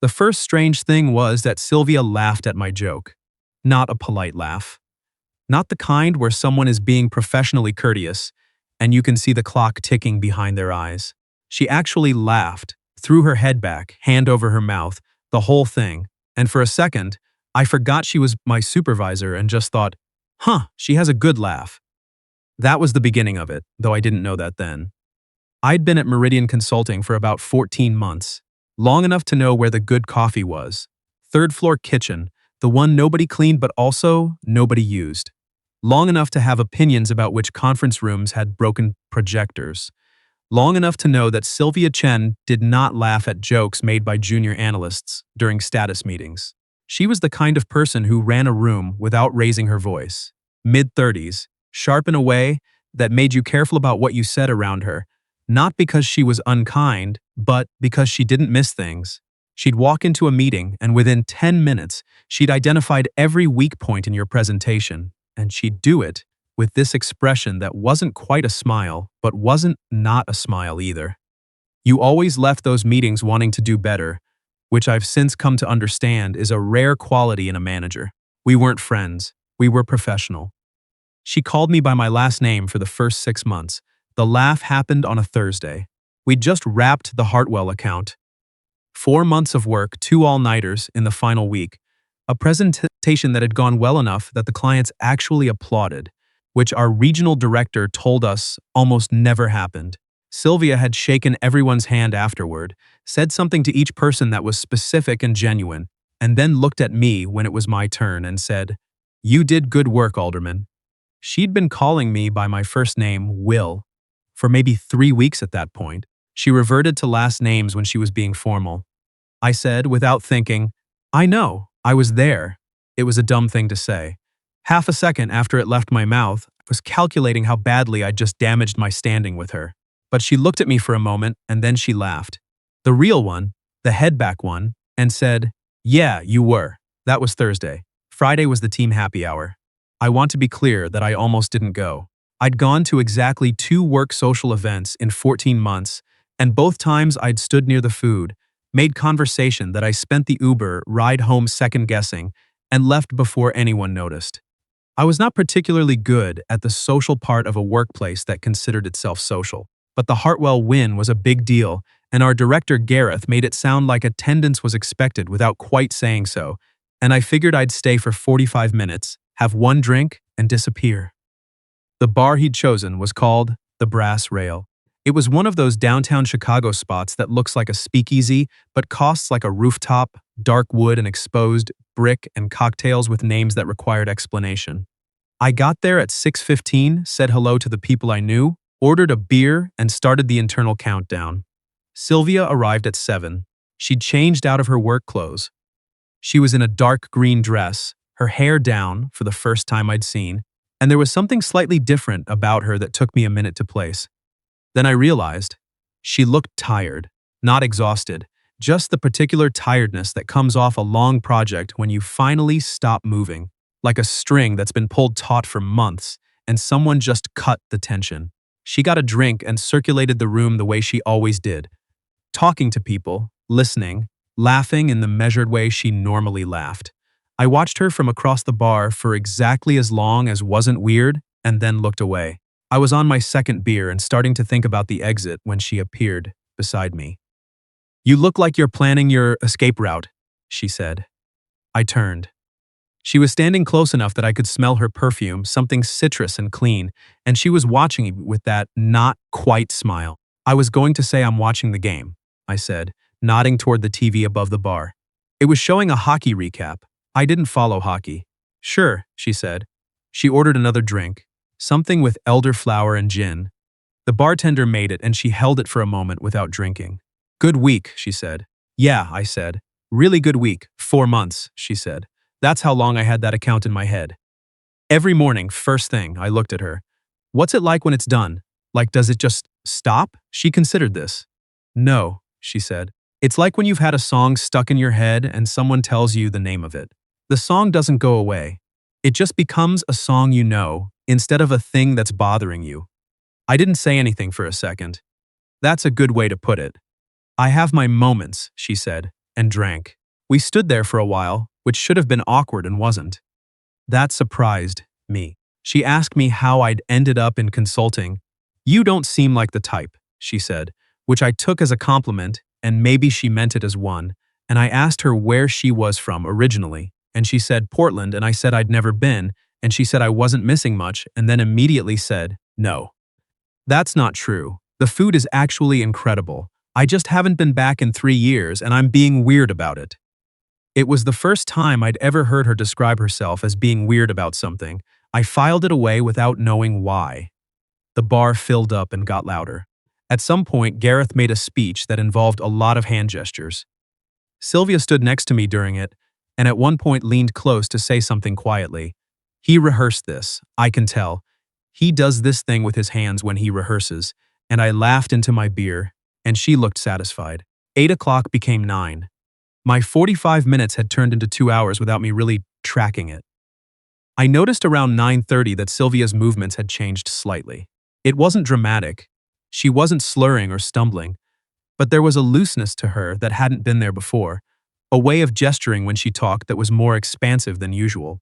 The first strange thing was that Sylvia laughed at my joke. Not a polite laugh. Not the kind where someone is being professionally courteous, and you can see the clock ticking behind their eyes. She actually laughed, threw her head back, hand over her mouth, the whole thing, and for a second, I forgot she was my supervisor and just thought, she has a good laugh. That was the beginning of it, though I didn't know that then. I'd been at Meridian Consulting for about 14 months, long enough to know where the good coffee was. Third floor kitchen, the one nobody cleaned but also nobody used. Long enough to have opinions about which conference rooms had broken projectors. Long enough to know that Sylvia Chen did not laugh at jokes made by junior analysts during status meetings. She was the kind of person who ran a room without raising her voice. Mid-30s, sharp in a way that made you careful about what you said around her, not because she was unkind, but because she didn't miss things. She'd walk into a meeting, and within 10 minutes, she'd identified every weak point in your presentation, and she'd do it with this expression that wasn't quite a smile, but wasn't not a smile either. You always left those meetings wanting to do better, which I've since come to understand is a rare quality in a manager. We weren't friends. We were professional. She called me by my last name for the first 6 months. The laugh happened on a Thursday. We'd just wrapped the Hartwell account. 4 months of work, 2 all-nighters in the final week. A presentation that had gone well enough that the clients actually applauded, which our regional director told us almost never happened. Sylvia had shaken everyone's hand afterward, said something to each person that was specific and genuine, and then looked at me when it was my turn and said, "You did good work, Alderman." She'd been calling me by my first name, Will, for maybe 3 weeks at that point. She reverted to last names when she was being formal. I said, without thinking, "I know, I was there." It was a dumb thing to say. Half a second after it left my mouth, I was calculating how badly I'd just damaged my standing with her. But she looked at me for a moment, and then she laughed. The real one, the head-back one, and said, "Yeah, you were. That was Thursday. Friday was the team happy hour." I want to be clear that I almost didn't go. I'd gone to exactly 2 work social events in 14 months, and both times I'd stood near the food, made conversation that I spent the Uber ride home second-guessing, and left before anyone noticed. I was not particularly good at the social part of a workplace that considered itself social, but the Hartwell win was a big deal, and our director Gareth made it sound like attendance was expected without quite saying so, and I figured I'd stay for 45 minutes, have 1 drink, and disappear. The bar he'd chosen was called the Brass Rail. It was one of those downtown Chicago spots that looks like a speakeasy, but costs like a rooftop, dark wood and exposed brick, and cocktails with names that required explanation. I got there at 6:15, said hello to the people I knew, ordered a beer, and started the internal countdown. Sylvia arrived at 7. She'd changed out of her work clothes. She was in a dark green dress, her hair down for the first time I'd seen, and there was something slightly different about her that took me a minute to place. Then I realized she looked tired, not exhausted, just the particular tiredness that comes off a long project when you finally stop moving, like a string that's been pulled taut for months, and someone just cut the tension. She got a drink and circulated the room the way she always did, talking to people, listening, laughing in the measured way she normally laughed. I watched her from across the bar for exactly as long as wasn't weird, and then looked away. I was on my second beer and starting to think about the exit when she appeared beside me. "You look like you're planning your escape route," she said. I turned. She was standing close enough that I could smell her perfume, something citrus and clean, and she was watching me with that not quite smile. "I was going to say I'm watching the game," I said, nodding toward the TV above the bar. It was showing a hockey recap. I didn't follow hockey. "Sure," she said. She ordered another drink, something with elderflower and gin. The bartender made it and she held it for a moment without drinking. "Good week," she said. "Yeah," I said. "Really good week. 4 months," she said. That's how long I had that account in my head. Every morning, first thing, I looked at her. "What's it like when it's done? Like, does it just stop?" She considered this. "No," she said. "It's like when you've had a song stuck in your head and someone tells you the name of it. The song doesn't go away. It just becomes a song you know, instead of a thing that's bothering you." I didn't say anything for a second. "That's a good way to put it." "I have my moments," she said. and drank. We stood there for a while, which should have been awkward and wasn't. That surprised me. She asked me how I'd ended up in consulting. "You don't seem like the type," she said, which I took as a compliment, and maybe she meant it as one. And I asked her where she was from originally, and she said Portland, and I said I'd never been, and she said I wasn't missing much, and then immediately said, "No. That's not true. The food is actually incredible. I just haven't been back in 3 years, and I'm being weird about it." It was the first time I'd ever heard her describe herself as being weird about something. I filed it away without knowing why. The bar filled up and got louder. At some point, Gareth made a speech that involved a lot of hand gestures. Sylvia stood next to me during it, and at one point leaned close to say something quietly. He rehearsed this, I can tell. He does this thing with his hands when he rehearses, and I laughed into my beer, and she looked satisfied. 8 o'clock became 9. My 45 minutes had turned into 2 hours without me really tracking it. I noticed around 9:30 that Sylvia's movements had changed slightly. It wasn't dramatic. She wasn't slurring or stumbling, but there was a looseness to her that hadn't been there before, a way of gesturing when she talked that was more expansive than usual.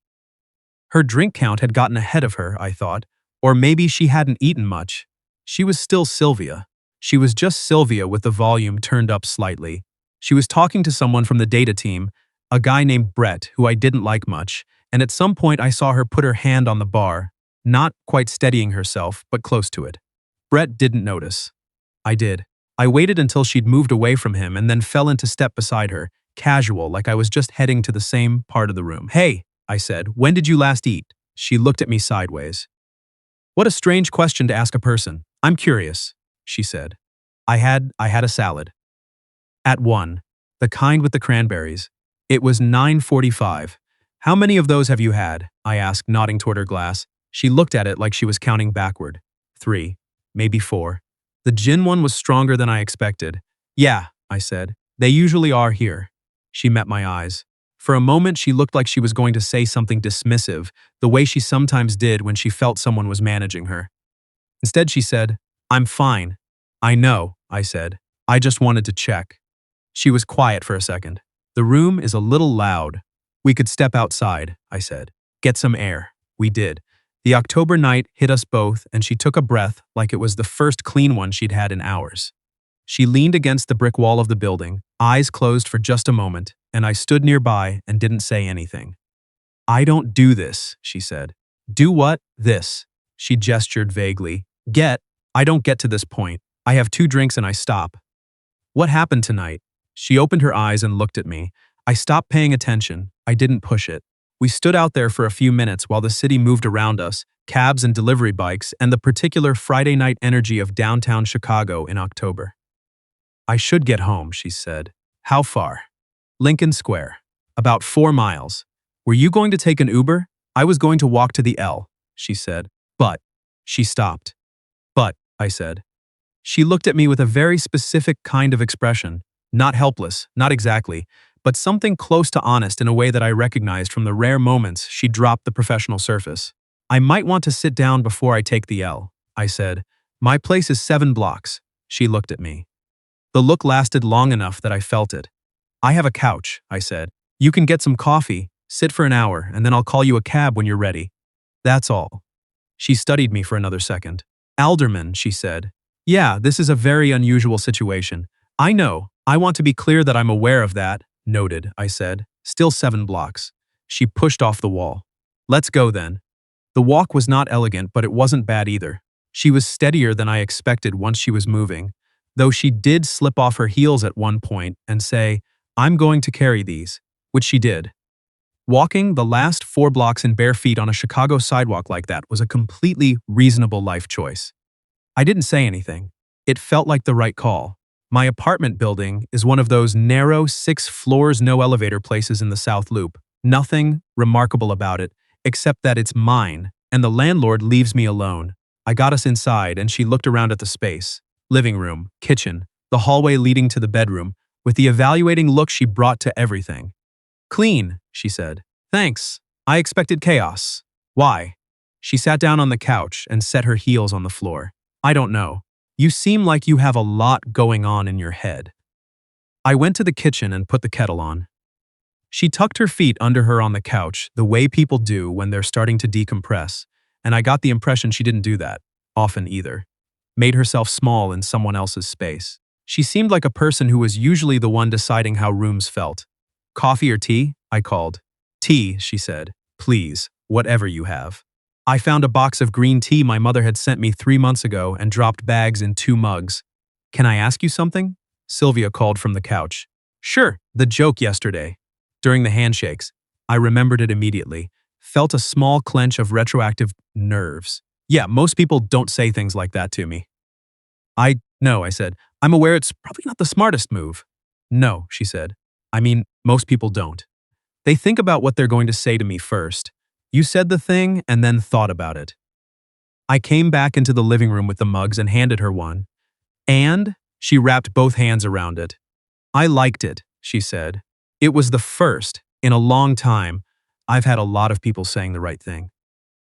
Her drink count had gotten ahead of her, I thought, or maybe she hadn't eaten much. She was still Sylvia. She was just Sylvia with the volume turned up slightly. She was talking to someone from the data team, a guy named Brett, who I didn't like much, and at some point I saw her put her hand on the bar, not quite steadying herself, but close to it. Brett didn't notice. I did. I waited until she'd moved away from him and then fell into step beside her, casual, like I was just heading to the same part of the room. "Hey," I said, "when did you last eat?" She looked at me sideways. "What a strange question to ask a person. I'm curious," she said. I had a salad. At 1, the kind with the cranberries. It was 9:45. "How many of those have you had?" I asked, nodding toward her glass. She looked at it like she was counting backward. 3, maybe 4. The gin one was stronger than I expected. "Yeah," I said. "They usually are here." She met my eyes. For a moment, she looked like she was going to say something dismissive, the way she sometimes did when she felt someone was managing her. Instead, she said, "I'm fine." "I know," I said. "I just wanted to check." She was quiet for a second. "The room is a little loud. We could step outside," I said. "Get some air." We did. The October night hit us both, and she took a breath like it was the first clean one she'd had in hours. She leaned against the brick wall of the building, eyes closed for just a moment, and I stood nearby and didn't say anything. "I don't do this," she said. "Do what? This." She gestured vaguely. I don't get to this point. I have 2 drinks and I stop." "What happened tonight?" She opened her eyes and looked at me. I stopped paying attention. I didn't push it. We stood out there for a few minutes while the city moved around us, cabs and delivery bikes, and the particular Friday night energy of downtown Chicago in October. "I should get home," she said. "How far?" "Lincoln Square. About 4 miles. Were you going to take an Uber?" "I was going to walk to the L," she said. "But." She stopped. "But," I said. She looked at me with a very specific kind of expression. Not helpless, not exactly, but something close to honest in a way that I recognized from the rare moments she dropped the professional surface. "I might want to sit down before I take the L," I said. "My place is 7 blocks. She looked at me. The look lasted long enough that I felt it. "I have a couch," I said. "You can get some coffee, sit for an hour, and then I'll call you a cab when you're ready. That's all." She studied me for another second. "Alderman," she said. "Yeah, this is a very unusual situation. I know. I want to be clear that I'm aware of that." "Noted," I said. "Still 7 blocks. She pushed off the wall. "Let's go then." The walk was not elegant, but it wasn't bad either. She was steadier than I expected once she was moving, though she did slip off her heels at one point and say, "I'm going to carry these," which she did. Walking the last 4 blocks in bare feet on a Chicago sidewalk like that was a completely reasonable life choice. I didn't say anything. It felt like the right call. My apartment building is one of those narrow 6 floors no elevator places in the South Loop. Nothing remarkable about it, except that it's mine, and the landlord leaves me alone. I got us inside and she looked around at the space. Living room, kitchen, the hallway leading to the bedroom, with the evaluating look she brought to everything. "Clean," she said. "Thanks. I expected chaos." "Why?" She sat down on the couch and set her heels on the floor. "I don't know. You seem like you have a lot going on in your head." I went to the kitchen and put the kettle on. She tucked her feet under her on the couch, the way people do when they're starting to decompress, and I got the impression she didn't do that often either. Made herself small in someone else's space. She seemed like a person who was usually the one deciding how rooms felt. Coffee or tea? I called. Tea, she said. Please, whatever you have. I found a box of green tea my mother had sent me 3 months ago and dropped bags in 2 mugs. Can I ask you something? Sylvia called from the couch. Sure, the joke yesterday. During the handshakes, I remembered it immediately, felt a small clench of retroactive nerves. Yeah, most people don't say things like that to me. I know, I said. I'm aware it's probably not the smartest move. No, she said. I mean, most people don't. They think about what they're going to say to me first. You said the thing and then thought about it. I came back into the living room with the mugs and handed her one. And she wrapped both hands around it. I liked it, she said. It was the first, in a long time, I've had a lot of people saying the right thing.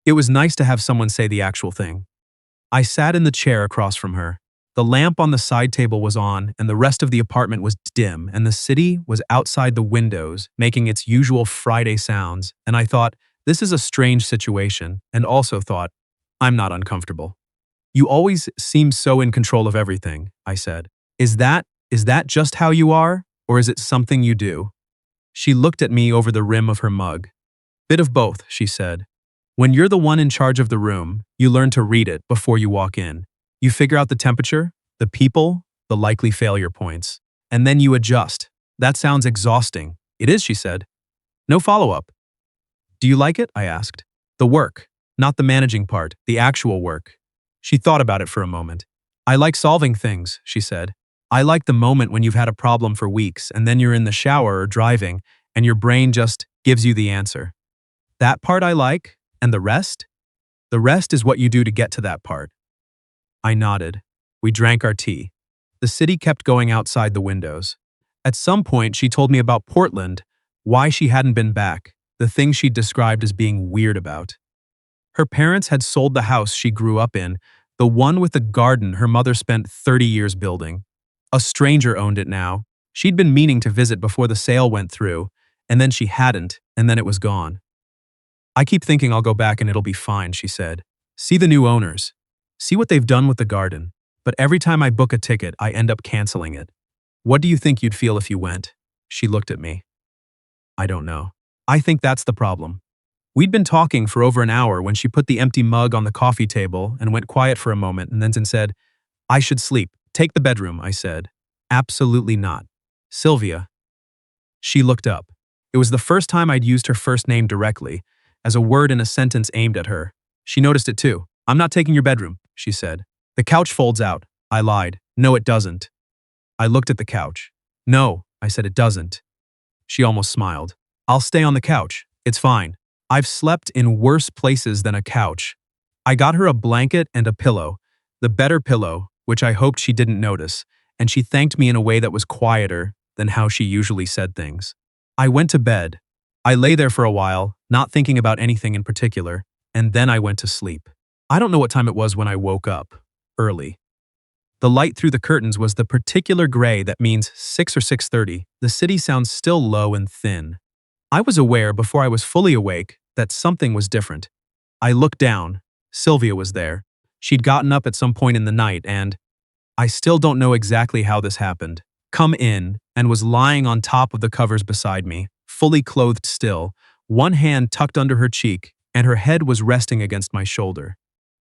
It was nice to have someone say the actual thing. I sat in the chair across from her. The lamp on the side table was on, and the rest of the apartment was dim, and the city was outside the windows, making its usual Friday sounds, and I thought, this is a strange situation, and also thought, I'm not uncomfortable. You always seem so in control of everything, I said. Is that just how you are, or is it something you do? She looked at me over the rim of her mug. Bit of both, she said. When you're the one in charge of the room, you learn to read it before you walk in. You figure out the temperature, the people, the likely failure points, and then you adjust. That sounds exhausting. It is, she said. No follow-up. Do you like it? I asked. The work, not the managing part, the actual work. She thought about it for a moment. I like solving things, she said. I like the moment when you've had a problem for weeks and then you're in the shower or driving and your brain just gives you the answer. That part I like, and the rest? The rest is what you do to get to that part. I nodded. We drank our tea. The city kept going outside the windows. At some point, she told me about Portland, why she hadn't been back, the things she'd described as being weird about. Her parents had sold the house she grew up in, the one with the garden her mother spent 30 years building. A stranger owned it now. She'd been meaning to visit before the sale went through, and then she hadn't, and then it was gone. I keep thinking I'll go back and it'll be fine, she said. See the new owners. See what they've done with the garden. But every time I book a ticket, I end up canceling it. What do you think you'd feel if you went? She looked at me. I don't know. I think that's the problem. We'd been talking for over an hour when she put the empty mug on the coffee table and went quiet for a moment and then said, I should sleep. Take the bedroom, I said. Absolutely not. Sylvia. She looked up. It was the first time I'd used her first name directly, as a word in a sentence aimed at her. She noticed it too. I'm not taking your bedroom, she said. The couch folds out. I lied. No, it doesn't. I looked at the couch. No, I said, it doesn't. She almost smiled. I'll stay on the couch. It's fine. I've slept in worse places than a couch. I got her a blanket and a pillow, the better pillow, which I hoped she didn't notice, and she thanked me in a way that was quieter than how she usually said things. I went to bed. I lay there for a while, not thinking about anything in particular, and then I went to sleep. I don't know what time it was when I woke up. Early. The light through the curtains was the particular gray that means 6 or 6:30. The city sounds still low and thin. I was aware before I was fully awake that something was different. I looked down. Sylvia was there. She'd gotten up at some point in the night and, I still don't know exactly how this happened, come in and was lying on top of the covers beside me, fully clothed still, one hand tucked under her cheek, and her head was resting against my shoulder.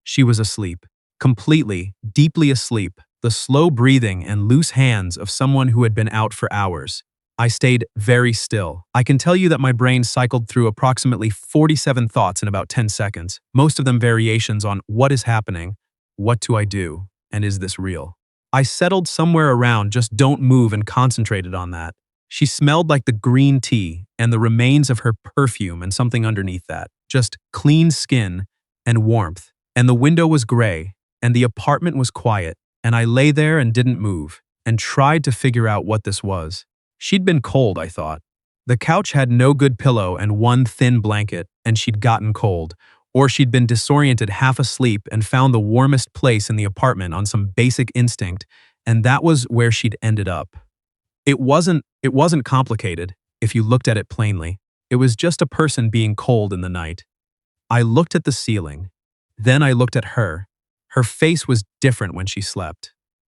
She was asleep. Completely, deeply asleep, the slow breathing and loose hands of someone who had been out for hours. I stayed very still. I can tell you that my brain cycled through approximately 47 thoughts in about 10 seconds, most of them variations on what is happening, what do I do, and is this real? I settled somewhere around just don't move and concentrated on that. She smelled like the green tea and the remains of her perfume and something underneath that, just clean skin and warmth, and the window was gray, and the apartment was quiet, and I lay there and didn't move, and tried to figure out what this was. She'd been cold, I thought. The couch had no good pillow and one thin blanket, and she'd gotten cold, or she'd been disoriented half asleep and found the warmest place in the apartment on some basic instinct, and that was where she'd ended up. It wasn't complicated, if you looked at it plainly. It was just a person being cold in the night. I looked at the ceiling. Then I looked at her. Her face was different when she slept.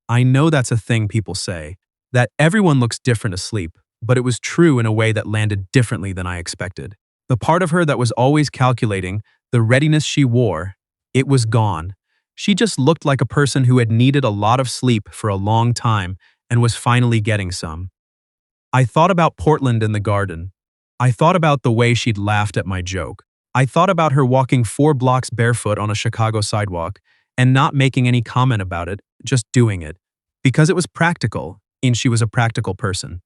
I know that's a thing people say, that everyone looks different asleep, but it was true in a way that landed differently than I expected. The part of her that was always calculating, the readiness she wore, it was gone. She just looked like a person who had needed a lot of sleep for a long time and was finally getting some. I thought about Portland in the garden. I thought about the way she'd laughed at my joke. I thought about her walking 4 blocks barefoot on a Chicago sidewalk and not making any comment about it, just doing it. Because it was practical, and she was a practical person.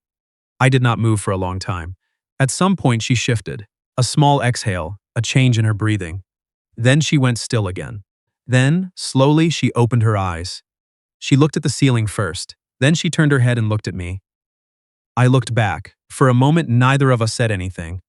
I did not move for a long time. At some point she shifted. A small exhale, a change in her breathing. Then she went still again. Then, slowly, she opened her eyes. She looked at the ceiling first. Then she turned her head and looked at me. I looked back. For a moment, neither of us said anything.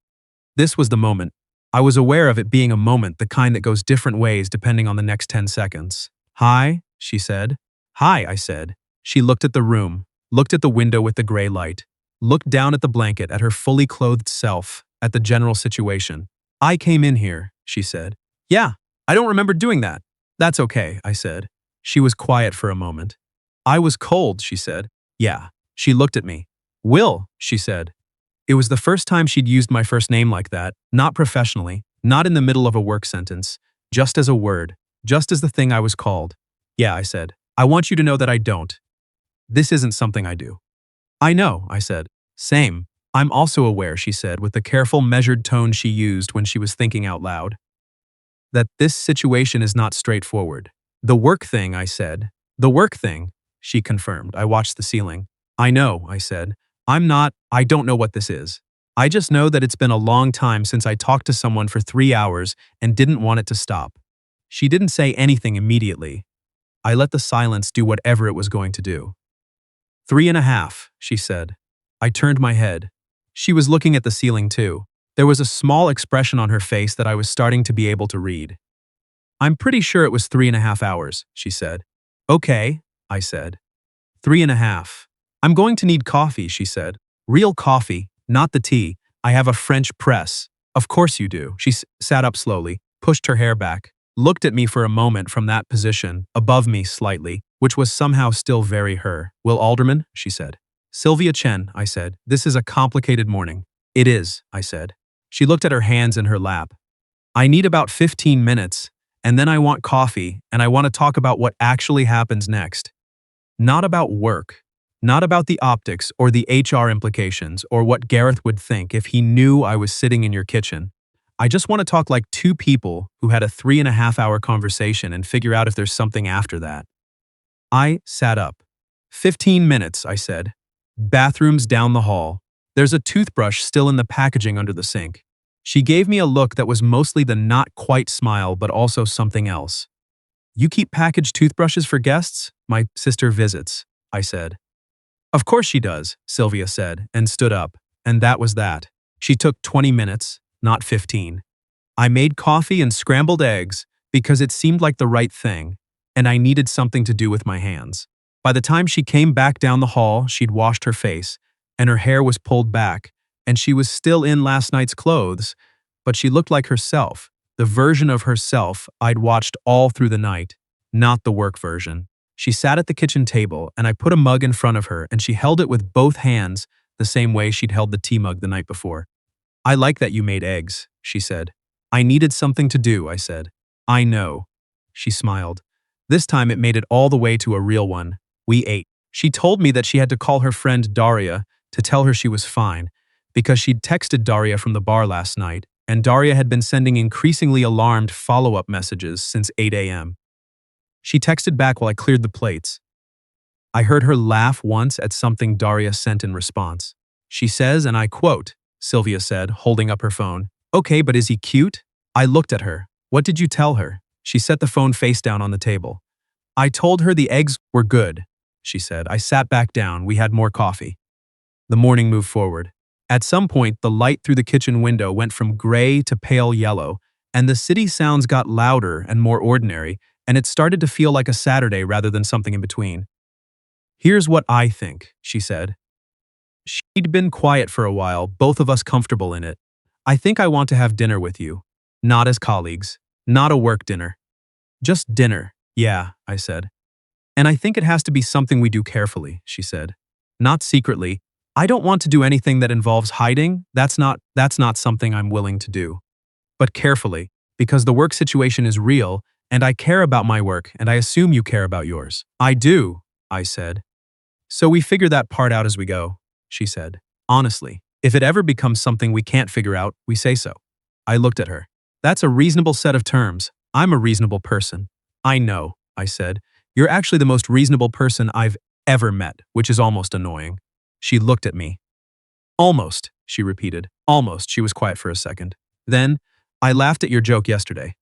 This was the moment. I was aware of it being a moment, the kind that goes different ways depending on the next 10 seconds. "Hi," she said. "Hi," I said. She looked at the room, looked at the window with the gray light, looked down at the blanket, at her fully clothed self, at the general situation. "I came in here," she said. "Yeah, I don't remember doing that." "That's okay," I said. She was quiet for a moment. "I was cold," she said. "Yeah." She looked at me. "Will," she said. It was the first time she'd used my first name like that, not professionally, not in the middle of a work sentence, just as a word, just as the thing I was called. "Yeah," I said. "I want you to know that I don't. This isn't something I do." "I know," I said. "Same. I'm also aware," she said with the careful, measured tone she used when she was thinking out loud, "that this situation is not straightforward." "The work thing," I said. "The work thing," she confirmed. I watched the ceiling. "I know," I said. I don't know what this is. I just know that it's been a long time since I talked to someone for 3 hours and didn't want it to stop." She didn't say anything immediately. I let the silence do whatever it was going to do. 3.5, she said. I turned my head. She was looking at the ceiling too. There was a small expression on her face that I was starting to be able to read. "I'm pretty sure it was 3.5 hours, she said. "Okay," I said. 3.5. "I'm going to need coffee," she said. "Real coffee, not the tea. I have a French press." "Of course you do." She sat up slowly, pushed her hair back, looked at me for a moment from that position, above me slightly, which was somehow still very her. "Will Alderman?" she said. "Sylvia Chen," I said. "This is a complicated morning." "It is," I said. She looked at her hands in her lap. "I need about 15 minutes, and then I want coffee, and I want to talk about what actually happens next. Not about work. Not about the optics or the HR implications or what Gareth would think if he knew I was sitting in your kitchen. I just want to talk like two people who had a 3.5 hour conversation and figure out if there's something after that." I sat up. 15 minutes, I said. "Bathrooms down the hall. There's a toothbrush still in the packaging under the sink." She gave me a look that was mostly the not quite smile but also something else. "You keep packaged toothbrushes for guests?" "My sister visits," I said. "Of course she does," Sylvia said, and stood up, and that was that. She took 20 minutes, not 15. I made coffee and scrambled eggs because it seemed like the right thing, and I needed something to do with my hands. By the time she came back down the hall, she'd washed her face, and her hair was pulled back, and she was still in last night's clothes, but she looked like herself, the version of herself I'd watched all through the night, not the work version. She sat at the kitchen table, and I put a mug in front of her, and she held it with both hands the same way she'd held the tea mug the night before. "I like that you made eggs," she said. "I needed something to do," I said. "I know." She smiled. This time it made it all the way to a real one. We ate. She told me that she had to call her friend Daria to tell her she was fine, because she'd texted Daria from the bar last night, and Daria had been sending increasingly alarmed follow-up messages since 8 a.m. She texted back while I cleared the plates. I heard her laugh once at something Daria sent in response. She says, and I quote, Sylvia said, holding up her phone, "Okay, but is he cute?" I looked at her. "What did you tell her?" She set the phone face down on the table. "I told her the eggs were good," she said. I sat back down. We had more coffee. The morning moved forward. At some point, the light through the kitchen window went from gray to pale yellow, and the city sounds got louder and more ordinary, and it started to feel like a Saturday rather than something in between. "Here's what I think," she said. She'd been quiet for a while, both of us comfortable in it. I think I want to have dinner with you. Not as colleagues. Not a work dinner. Just dinner. Yeah, I said. And I think it has to be something we do carefully, she said. Not secretly. I don't want to do anything that involves hiding. That's not something I'm willing to do. But carefully, because the work situation is real, and I care about my work, and I assume you care about yours. I do, I said. So we figure that part out as we go, she said. Honestly, if it ever becomes something we can't figure out, we say so. I looked at her. That's a reasonable set of terms. I'm a reasonable person. I know, I said. You're actually the most reasonable person I've ever met, which is almost annoying. She looked at me. Almost, she repeated. Almost. She was quiet for a second. Then, I laughed at your joke yesterday.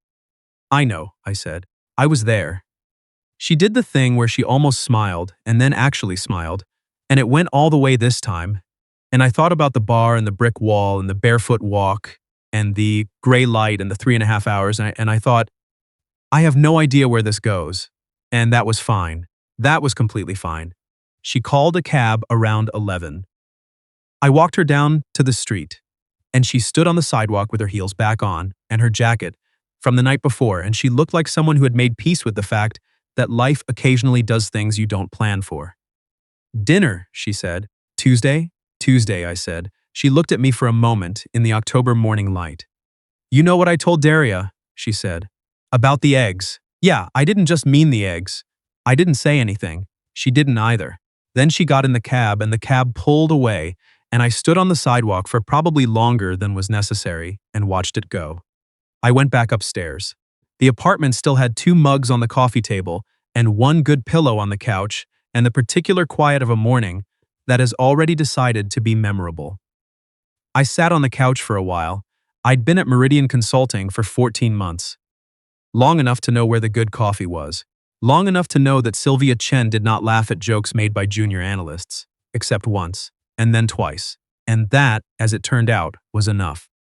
I know, I said. I was there. She did the thing where she almost smiled and then actually smiled, and it went all the way this time. And I thought about the bar and the brick wall and the barefoot walk and the gray light and the 3.5 hours, and I thought, I have no idea where this goes. And that was fine. That was completely fine. She called a cab around 11. I walked her down to the street, and she stood on the sidewalk with her heels back on and her jacket from the night before, and she looked like someone who had made peace with the fact that life occasionally does things you don't plan for. Dinner, she said. Tuesday? Tuesday, I said. She looked at me for a moment in the October morning light. You know what I told Daria, she said. About the eggs. Yeah, I didn't just mean the eggs. I didn't say anything. She didn't either. Then she got in the cab and the cab pulled away, and I stood on the sidewalk for probably longer than was necessary and watched it go. I went back upstairs. The apartment still had 2 mugs on the coffee table and 1 good pillow on the couch and the particular quiet of a morning that has already decided to be memorable. I sat on the couch for a while. I'd been at Meridian Consulting for 14 months. Long enough to know where the good coffee was. Long enough to know that Sylvia Chen did not laugh at jokes made by junior analysts, except once, and then twice. And that, as it turned out, was enough.